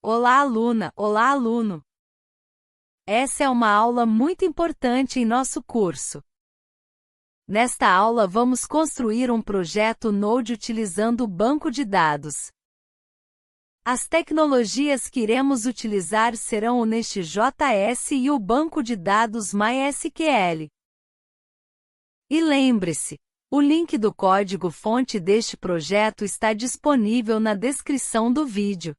Olá, aluna! Olá, aluno! Essa é uma aula muito importante em nosso curso. Nesta aula vamos construir um projeto Node utilizando o banco de dados. As tecnologias que iremos utilizar serão o Nest.js e o banco de dados MySQL. E lembre-se, o link do código-fonte deste projeto está disponível na descrição do vídeo.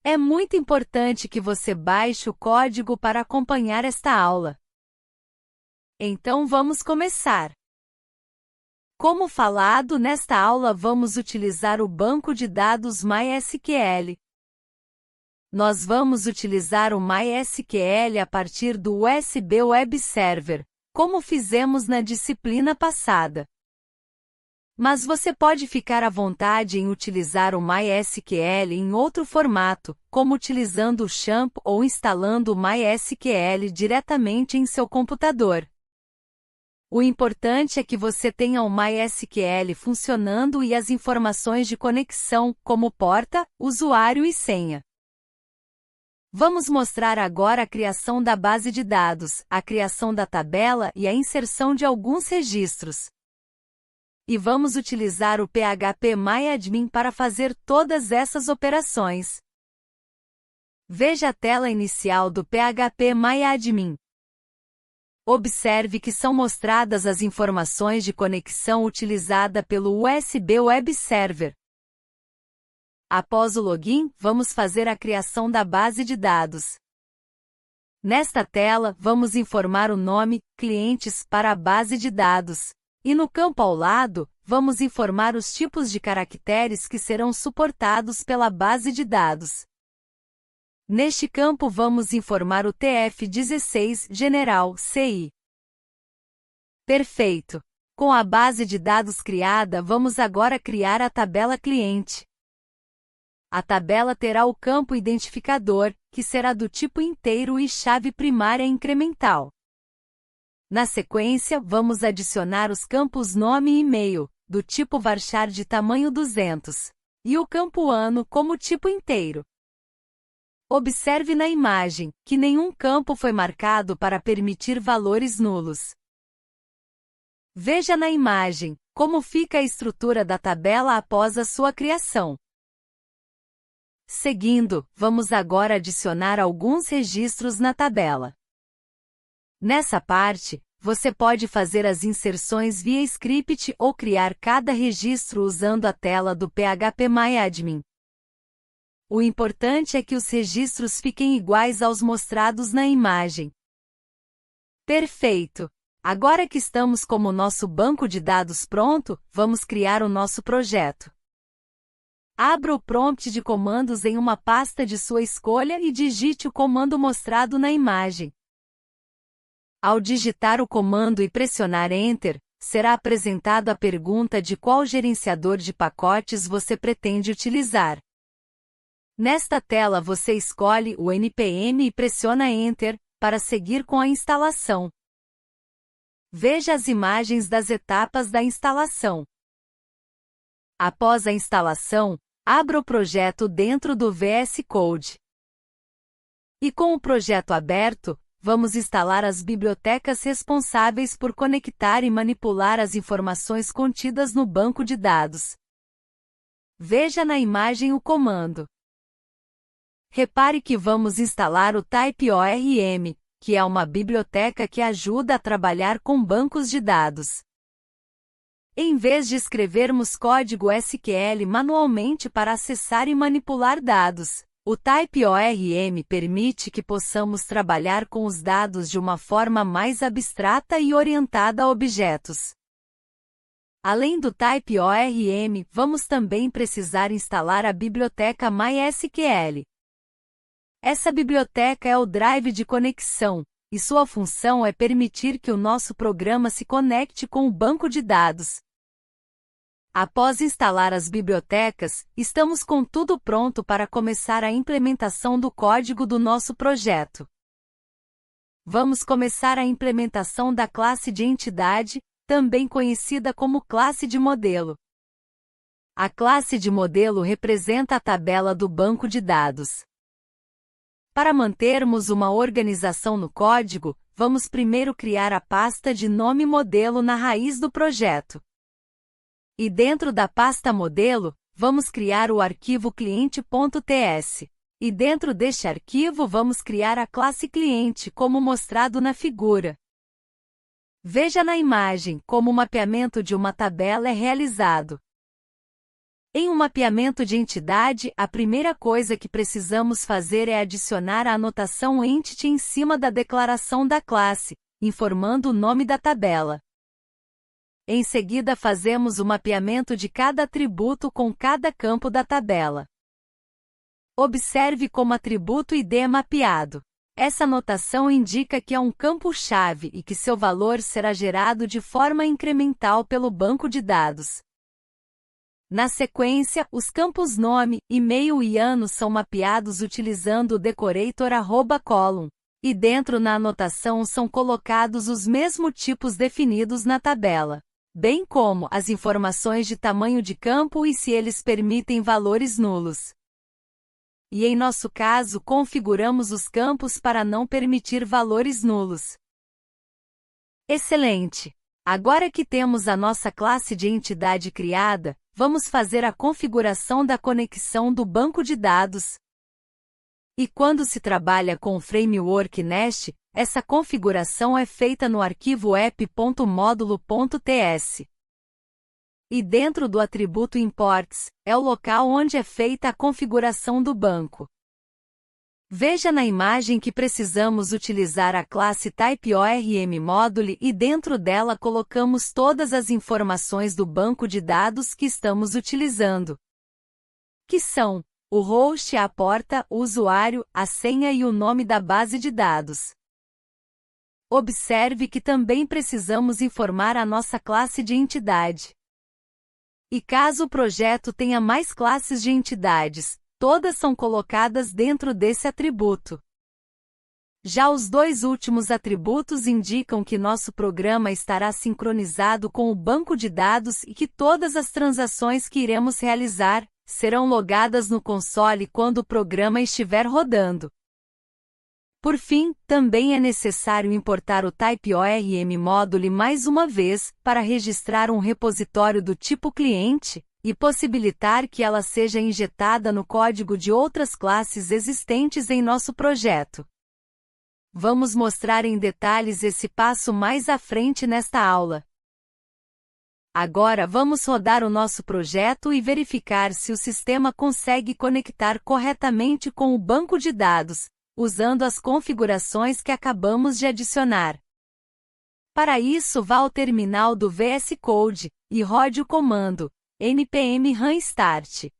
É muito importante que você baixe o código para acompanhar esta aula. Então vamos começar. Como falado, nesta aula vamos utilizar o banco de dados MySQL. Nós vamos utilizar o MySQL a partir do USB Web Server, como fizemos na disciplina passada. Mas você pode ficar à vontade em utilizar o MySQL em outro formato, como utilizando o XAMPP ou instalando o MySQL diretamente em seu computador. O importante é que você tenha o MySQL funcionando e as informações de conexão, como porta, usuário e senha. Vamos mostrar agora a criação da base de dados, a criação da tabela e a inserção de alguns registros. E vamos utilizar o PHP-MyAdmin para fazer todas essas operações. Veja a tela inicial do PHP-MyAdmin. Observe que são mostradas as informações de conexão utilizada pelo USB Web Server. Após o login, vamos fazer a criação da base de dados. Nesta tela, vamos informar o nome, clientes, para a base de dados. E no campo ao lado, vamos informar os tipos de caracteres que serão suportados pela base de dados. Neste campo vamos informar o TF16 General CI. Perfeito! Com a base de dados criada, vamos agora criar a tabela cliente. A tabela terá o campo identificador, que será do tipo inteiro e chave primária incremental. Na sequência, vamos adicionar os campos nome e e-mail, do tipo varchar de tamanho 200, e o campo ano como tipo inteiro. Observe na imagem, que nenhum campo foi marcado para permitir valores nulos. Veja na imagem, como fica a estrutura da tabela após a sua criação. Seguindo, vamos agora adicionar alguns registros na tabela. Nessa parte, você pode fazer as inserções via script ou criar cada registro usando a tela do PHP-MyAdmin. O importante é que os registros fiquem iguais aos mostrados na imagem. Perfeito! Agora que estamos com o nosso banco de dados pronto, vamos criar o nosso projeto. Abra o prompt de comandos em uma pasta de sua escolha e digite o comando mostrado na imagem. Ao digitar o comando e pressionar Enter, será apresentado a pergunta de qual gerenciador de pacotes você pretende utilizar. Nesta tela você escolhe o NPM e pressiona Enter, para seguir com a instalação. Veja as imagens das etapas da instalação. Após a instalação, abra o projeto dentro do VS Code. E com o projeto aberto, vamos instalar as bibliotecas responsáveis por conectar e manipular as informações contidas no banco de dados. Veja na imagem o comando. Repare que vamos instalar o TypeORM, que é uma biblioteca que ajuda a trabalhar com bancos de dados. Em vez de escrevermos código SQL manualmente para acessar e manipular dados, o TypeORM permite que possamos trabalhar com os dados de uma forma mais abstrata e orientada a objetos. Além do TypeORM, vamos também precisar instalar a biblioteca MySQL. Essa biblioteca é o drive de conexão, e sua função é permitir que o nosso programa se conecte com o banco de dados. Após instalar as bibliotecas, estamos com tudo pronto para começar a implementação do código do nosso projeto. Vamos começar a implementação da classe de entidade, também conhecida como classe de modelo. A classe de modelo representa a tabela do banco de dados. Para mantermos uma organização no código, vamos primeiro criar a pasta de nome modelo na raiz do projeto. E dentro da pasta modelo, vamos criar o arquivo cliente.ts. E dentro deste arquivo vamos criar a classe cliente, como mostrado na figura. Veja na imagem como o mapeamento de uma tabela é realizado. Em um mapeamento de entidade, a primeira coisa que precisamos fazer é adicionar a anotação entity em cima da declaração da classe, informando o nome da tabela. Em seguida fazemos o mapeamento de cada atributo com cada campo da tabela. Observe como atributo ID é mapeado. Essa notação indica que é um campo-chave e que seu valor será gerado de forma incremental pelo banco de dados. Na sequência, os campos nome, e-mail e ano são mapeados utilizando o decorator @column. E dentro na anotação são colocados os mesmos tipos definidos na tabela, bem como as informações de tamanho de campo e se eles permitem valores nulos. E em nosso caso configuramos os campos para não permitir valores nulos. Excelente! Agora que temos a nossa classe de entidade criada, vamos fazer a configuração da conexão do banco de dados. E quando se trabalha com o framework Nest, essa configuração é feita no arquivo app.modulo.ts. E dentro do atributo Imports, é o local onde é feita a configuração do banco. Veja na imagem que precisamos utilizar a classe TypeORM Module e dentro dela colocamos todas as informações do banco de dados que estamos utilizando, que são o host, a porta, o usuário, a senha e o nome da base de dados. Observe que também precisamos informar a nossa classe de entidade. E caso o projeto tenha mais classes de entidades, todas são colocadas dentro desse atributo. Já os dois últimos atributos indicam que nosso programa estará sincronizado com o banco de dados e que todas as transações que iremos realizar serão logadas no console quando o programa estiver rodando. Por fim, também é necessário importar o TypeORM Module mais uma vez para registrar um repositório do tipo cliente e possibilitar que ela seja injetada no código de outras classes existentes em nosso projeto. Vamos mostrar em detalhes esse passo mais à frente nesta aula. Agora vamos rodar o nosso projeto e verificar se o sistema consegue conectar corretamente com o banco de dados, usando as configurações que acabamos de adicionar. Para isso, vá ao terminal do VS Code e rode o comando npm run start.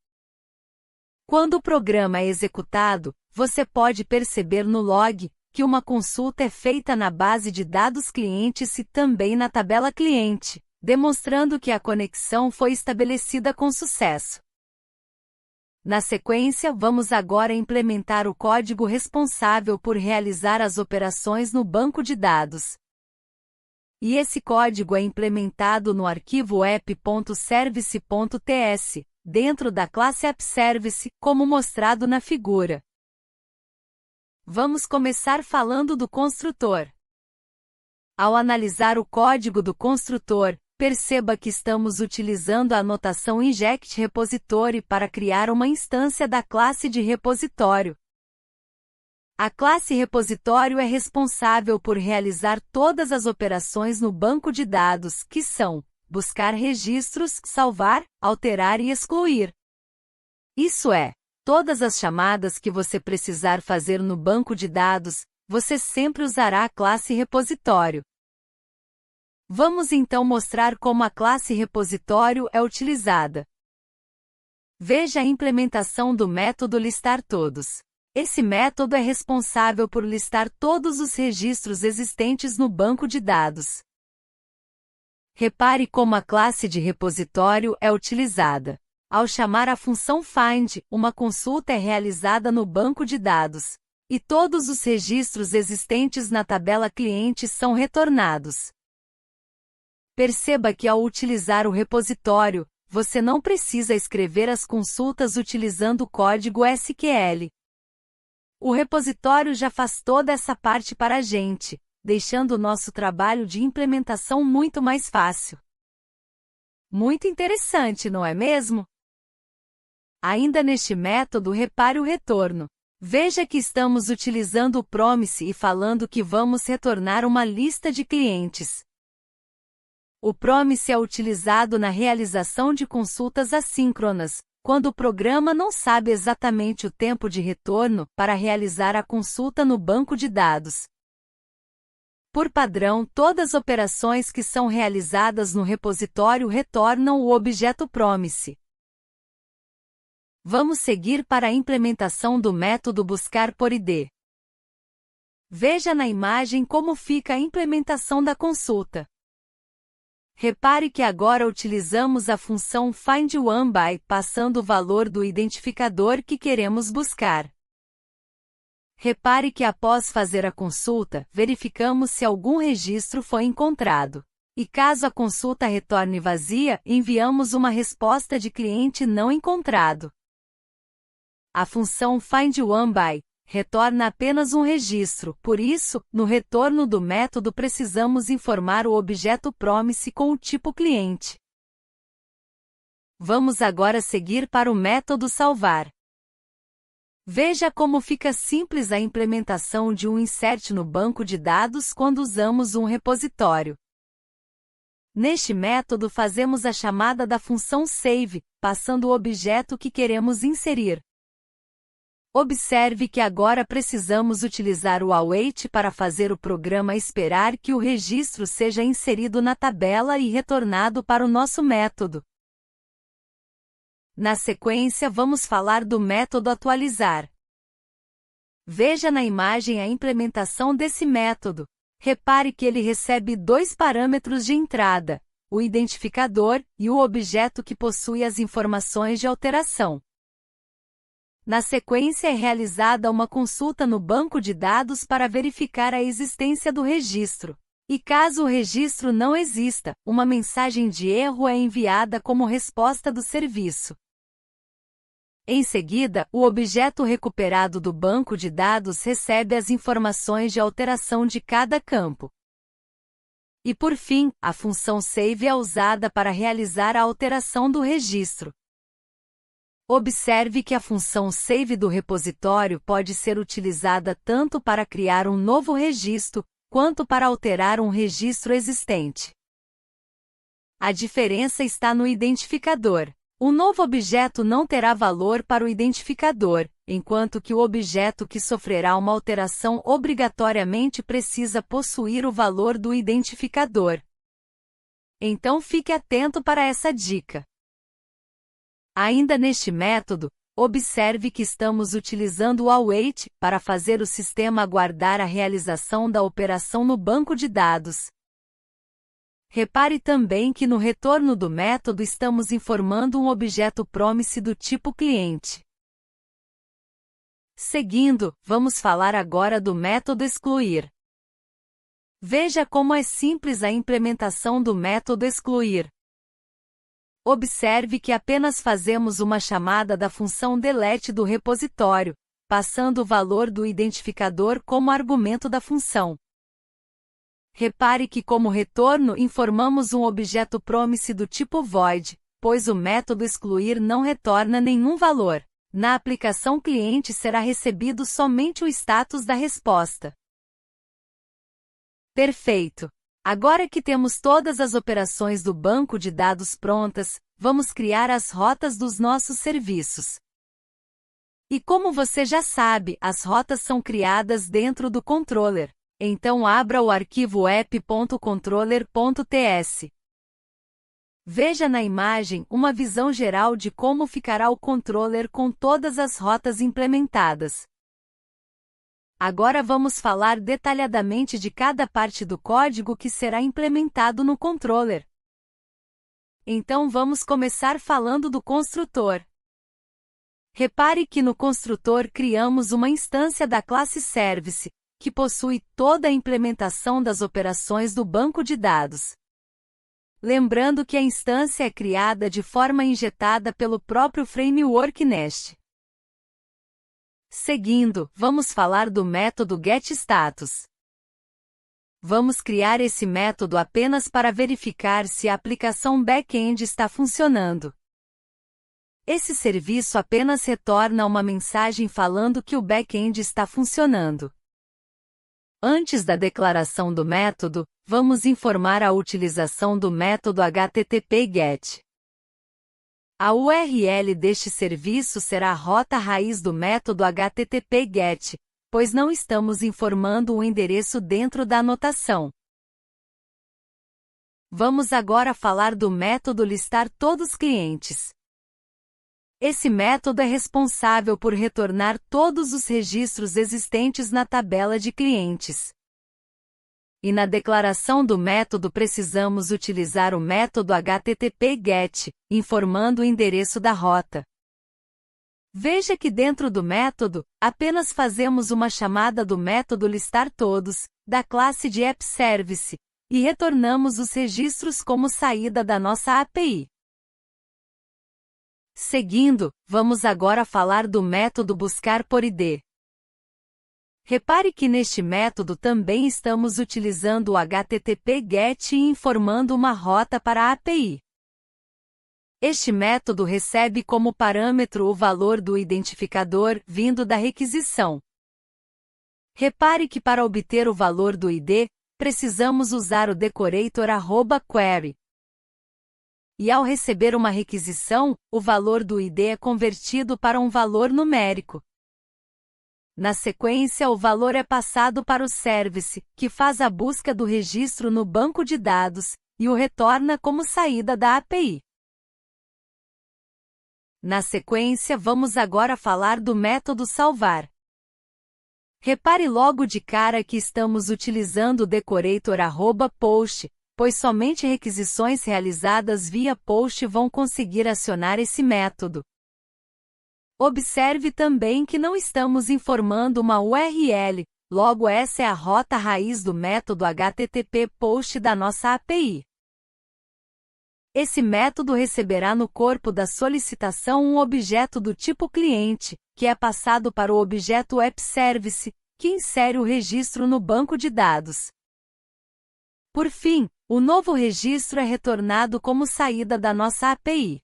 Quando o programa é executado, você pode perceber no log que uma consulta é feita na base de dados clientes e também na tabela cliente, demonstrando que a conexão foi estabelecida com sucesso. Na sequência, vamos agora implementar o código responsável por realizar as operações no banco de dados. E esse código é implementado no arquivo app.service.ts, dentro da classe AppService, como mostrado na figura. Vamos começar falando do construtor. Ao analisar o código do construtor, perceba que estamos utilizando a notação inject_repository para criar uma instância da classe de repositório. A classe repositório é responsável por realizar todas as operações no banco de dados, que são buscar registros, salvar, alterar e excluir. Isso é, todas as chamadas que você precisar fazer no banco de dados, você sempre usará a classe repositório. Vamos então mostrar como a classe repositório é utilizada. Veja a implementação do método listarTodos. Esse método é responsável por listar todos os registros existentes no banco de dados. Repare como a classe de repositório é utilizada. Ao chamar a função find, uma consulta é realizada no banco de dados, e todos os registros existentes na tabela cliente são retornados. Perceba que ao utilizar o repositório, você não precisa escrever as consultas utilizando o código SQL. O repositório já faz toda essa parte para a gente, deixando o nosso trabalho de implementação muito mais fácil. Muito interessante, não é mesmo? Ainda neste método, repare o retorno. Veja que estamos utilizando o promise e falando que vamos retornar uma lista de clientes. O promise é utilizado na realização de consultas assíncronas, quando o programa não sabe exatamente o tempo de retorno para realizar a consulta no banco de dados. Por padrão, todas as operações que são realizadas no repositório retornam o objeto promise. Vamos seguir para a implementação do método buscar por ID. Veja na imagem como fica a implementação da consulta. Repare que agora utilizamos a função findOneBy passando o valor do identificador que queremos buscar. Repare que após fazer a consulta, verificamos se algum registro foi encontrado. E caso a consulta retorne vazia, enviamos uma resposta de cliente não encontrado. A função findOneBy retorna apenas um registro, por isso, no retorno do método precisamos informar o objeto promise com o tipo cliente. Vamos agora seguir para o método salvar. Veja como fica simples a implementação de um insert no banco de dados quando usamos um repositório. Neste método fazemos a chamada da função save, passando o objeto que queremos inserir. Observe que agora precisamos utilizar o await para fazer o programa esperar que o registro seja inserido na tabela e retornado para o nosso método. Na sequência, vamos falar do método atualizar. Veja na imagem a implementação desse método. Repare que ele recebe dois parâmetros de entrada, o identificador e o objeto que possui as informações de alteração. Na sequência é realizada uma consulta no banco de dados para verificar a existência do registro. E caso o registro não exista, uma mensagem de erro é enviada como resposta do serviço. Em seguida, o objeto recuperado do banco de dados recebe as informações de alteração de cada campo. E por fim, a função save é usada para realizar a alteração do registro. Observe que a função save do repositório pode ser utilizada tanto para criar um novo registro, quanto para alterar um registro existente. A diferença está no identificador. O novo objeto não terá valor para o identificador, enquanto que o objeto que sofrerá uma alteração obrigatoriamente precisa possuir o valor do identificador. Então fique atento para essa dica. Ainda neste método, observe que estamos utilizando o await para fazer o sistema aguardar a realização da operação no banco de dados. Repare também que no retorno do método estamos informando um objeto promise do tipo cliente. Seguindo, vamos falar agora do método excluir. Veja como é simples a implementação do método excluir. Observe que apenas fazemos uma chamada da função delete do repositório, passando o valor do identificador como argumento da função. Repare que como retorno informamos um objeto promise do tipo void, pois o método excluir não retorna nenhum valor. Na aplicação cliente será recebido somente o status da resposta. Perfeito! Agora que temos todas as operações do banco de dados prontas, vamos criar as rotas dos nossos serviços. E como você já sabe, as rotas são criadas dentro do controller. Então abra o arquivo app.controller.ts. Veja na imagem uma visão geral de como ficará o controller com todas as rotas implementadas. Agora vamos falar detalhadamente de cada parte do código que será implementado no controller. Então vamos começar falando do construtor. Repare que no construtor criamos uma instância da classe Service, que possui toda a implementação das operações do banco de dados. lembrando que a instância é criada de forma injetada pelo próprio framework Nest. Seguindo, vamos falar do método getStatus. Vamos criar esse método apenas para verificar se a aplicação back-end está funcionando. Esse serviço apenas retorna uma mensagem falando que o back-end está funcionando. Antes da declaração do método, vamos informar a utilização do método HTTP/GET. A URL deste serviço será a rota raiz do método HTTP/GET, pois não estamos informando o endereço dentro da anotação. Vamos agora falar do método listar todos os clientes. Esse método é responsável por retornar todos os registros existentes na tabela de clientes. E na declaração do método precisamos utilizar o método HTTP/GET, informando o endereço da rota. Veja que dentro do método, apenas fazemos uma chamada do método listar todos, da classe de AppService, e retornamos os registros como saída da nossa API. Seguindo, vamos agora falar do método buscar por ID. Repare que neste método também estamos utilizando o HTTP/GET e informando uma rota para a API. Este método recebe como parâmetro o valor do identificador vindo da requisição. Repare que para obter o valor do ID, precisamos usar o decorator @query. E ao receber uma requisição, o valor do ID é convertido para um valor numérico. Na sequência, o valor é passado para o service, que faz a busca do registro no banco de dados, e o retorna como saída da API. Na sequência, vamos agora falar do método salvar. Repare logo de cara que estamos utilizando o decorator @post, pois somente requisições realizadas via post vão conseguir acionar esse método. Observe também que não estamos informando uma URL, logo essa é a rota raiz do método HTTP post da nossa API. Esse método receberá no corpo da solicitação um objeto do tipo cliente, que é passado para o objeto AppService, que insere o registro no banco de dados. Por fim, o novo registro é retornado como saída da nossa API.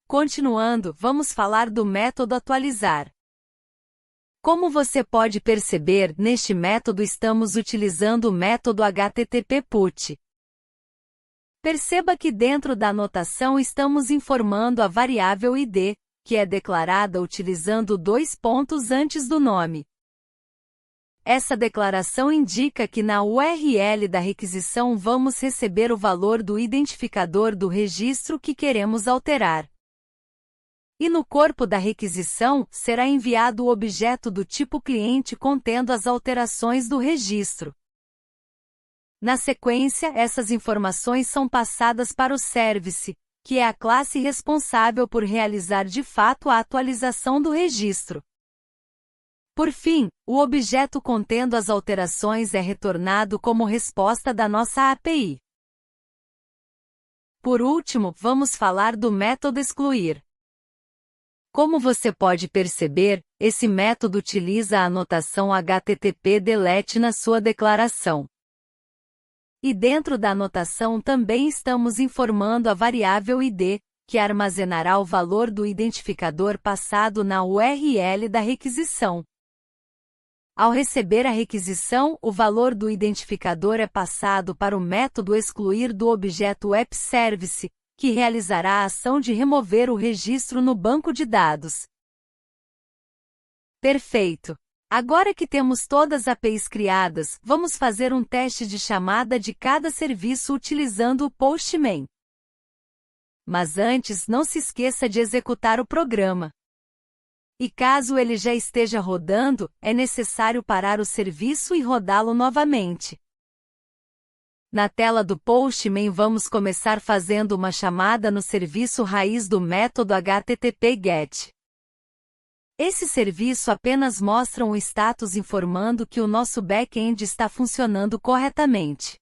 Continuando, vamos falar do método atualizar. Como você pode perceber, neste método estamos utilizando o método HTTP/PUT. Perceba que dentro da anotação estamos informando a variável ID, que é declarada utilizando 2 pontos antes do nome. Essa declaração indica que na URL da requisição vamos receber o valor do identificador do registro que queremos alterar. E no corpo da requisição, será enviado o objeto do tipo cliente contendo as alterações do registro. Na sequência, essas informações são passadas para o service, que é a classe responsável por realizar de fato a atualização do registro. Por fim, o objeto contendo as alterações é retornado como resposta da nossa API. Por último, vamos falar do método excluir. Como você pode perceber, esse método utiliza a anotação HTTP delete na sua declaração. E dentro da anotação também estamos informando a variável ID, que armazenará o valor do identificador passado na URL da requisição. Ao receber a requisição, o valor do identificador é passado para o método excluir do objeto AppService, que realizará a ação de remover o registro no banco de dados. Perfeito! Agora que temos todas as APIs criadas, vamos fazer um teste de chamada de cada serviço utilizando o Postman. Mas antes, não se esqueça de executar o programa. E caso ele já esteja rodando, é necessário parar o serviço e rodá-lo novamente. Na tela do Postman vamos começar fazendo uma chamada no serviço raiz do método HTTP/GET. Esse serviço apenas mostra um status informando que o nosso back-end está funcionando corretamente.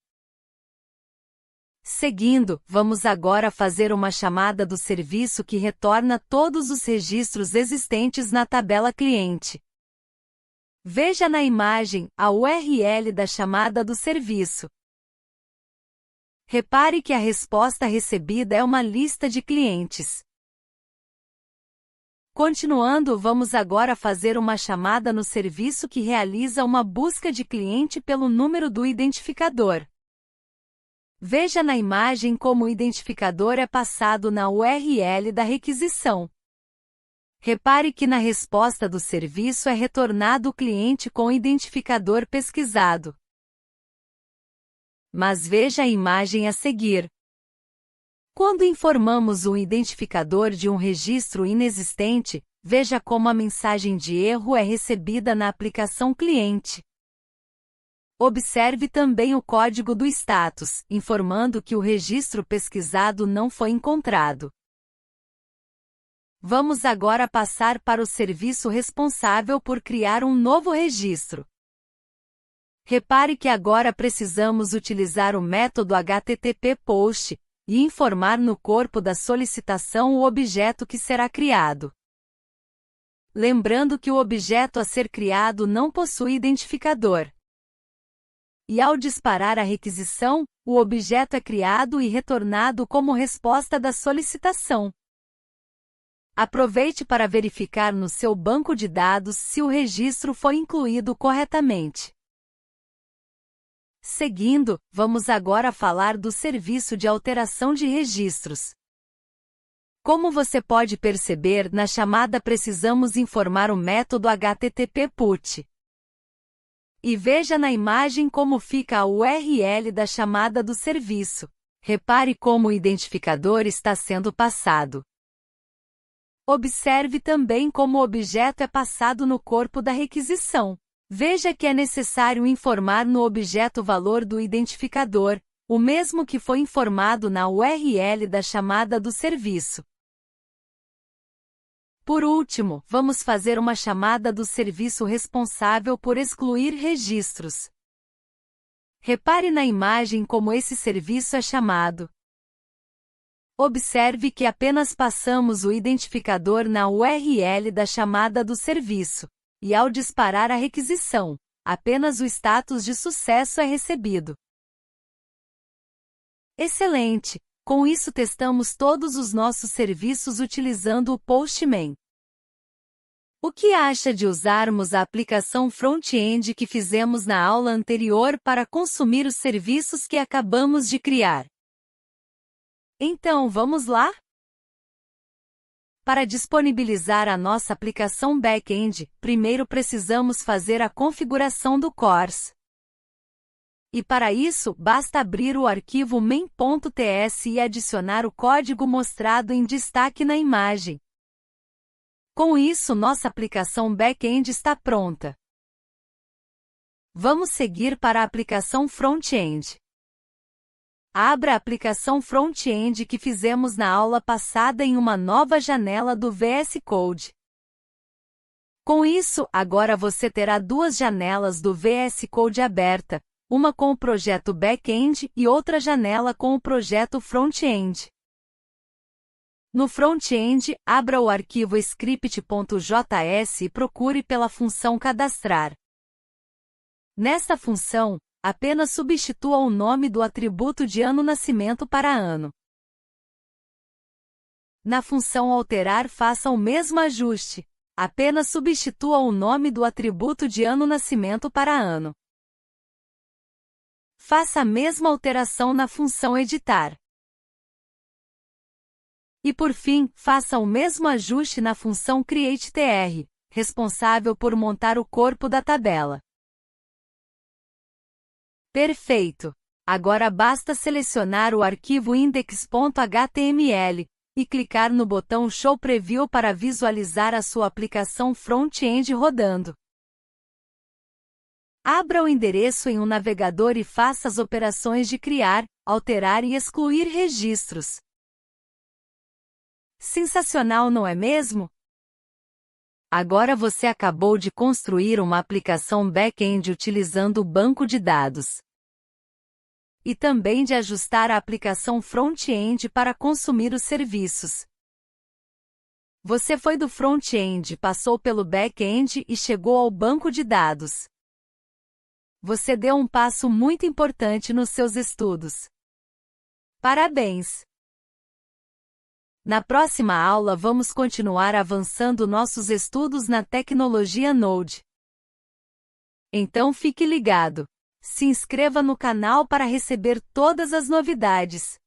Seguindo, vamos agora fazer uma chamada do serviço que retorna todos os registros existentes na tabela cliente. Veja na imagem a URL da chamada do serviço. Repare que a resposta recebida é uma lista de clientes. Continuando, vamos agora fazer uma chamada no serviço que realiza uma busca de cliente pelo número do identificador. Veja na imagem como o identificador é passado na URL da requisição. Repare que na resposta do serviço é retornado o cliente com o identificador pesquisado. Mas veja a imagem a seguir. Quando informamos o identificador de um registro inexistente, veja como a mensagem de erro é recebida na aplicação cliente. Observe também o código do status, informando que o registro pesquisado não foi encontrado. Vamos agora passar para o serviço responsável por criar um novo registro. Repare que agora precisamos utilizar o método HTTP POST e informar no corpo da solicitação o objeto que será criado. Lembrando que o objeto a ser criado não possui identificador. E ao disparar a requisição, o objeto é criado e retornado como resposta da solicitação. Aproveite para verificar no seu banco de dados se o registro foi incluído corretamente. Seguindo, vamos agora falar do serviço de alteração de registros. Como você pode perceber, na chamada precisamos informar o método HTTP PUT. E veja na imagem como fica a URL da chamada do serviço. Repare como o identificador está sendo passado. Observe também como o objeto é passado no corpo da requisição. Veja que é necessário informar no objeto o valor do identificador, o mesmo que foi informado na URL da chamada do serviço. Por último, vamos fazer uma chamada do serviço responsável por excluir registros. Repare na imagem como esse serviço é chamado. Observe que apenas passamos o identificador na URL da chamada do serviço, e ao disparar a requisição, apenas o status de sucesso é recebido. Excelente! Com isso testamos todos os nossos serviços utilizando o Postman. O que acha de usarmos a aplicação front-end que fizemos na aula anterior para consumir os serviços que acabamos de criar? Então, vamos lá? Para disponibilizar a nossa aplicação back-end, primeiro precisamos fazer a configuração do CORS. E para isso, basta abrir o arquivo main.ts e adicionar o código mostrado em destaque na imagem. Com isso, nossa aplicação back-end está pronta. Vamos seguir para a aplicação front-end. Abra a aplicação front-end que fizemos na aula passada em uma nova janela do VS Code. Com isso, agora você terá duas janelas do VS Code aberta, uma com o projeto back-end e outra janela com o projeto front-end. No front-end, abra o arquivo script.js e procure pela função cadastrar. Nesta função, apenas substitua o nome do atributo de ano-nascimento para ano. Na função alterar, faça o mesmo ajuste. Apenas substitua o nome do atributo de ano-nascimento para ano. Faça a mesma alteração na função editar. E por fim, faça o mesmo ajuste na função createTr, responsável por montar o corpo da tabela. Perfeito! Agora basta selecionar o arquivo index.html e clicar no botão Show Preview para visualizar a sua aplicação front-end rodando. Abra o endereço em um navegador e faça as operações de criar, alterar e excluir registros. Sensacional, não é mesmo? Agora você acabou de construir uma aplicação back-end utilizando o banco de dados. e também de ajustar a aplicação front-end para consumir os serviços. Você foi do front-end, passou pelo back-end e chegou ao banco de dados. Você deu um passo muito importante nos seus estudos. Parabéns! Na próxima aula vamos continuar avançando nossos estudos na tecnologia Node. Então fique ligado. Se inscreva no canal para receber todas as novidades.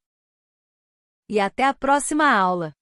E até a próxima aula!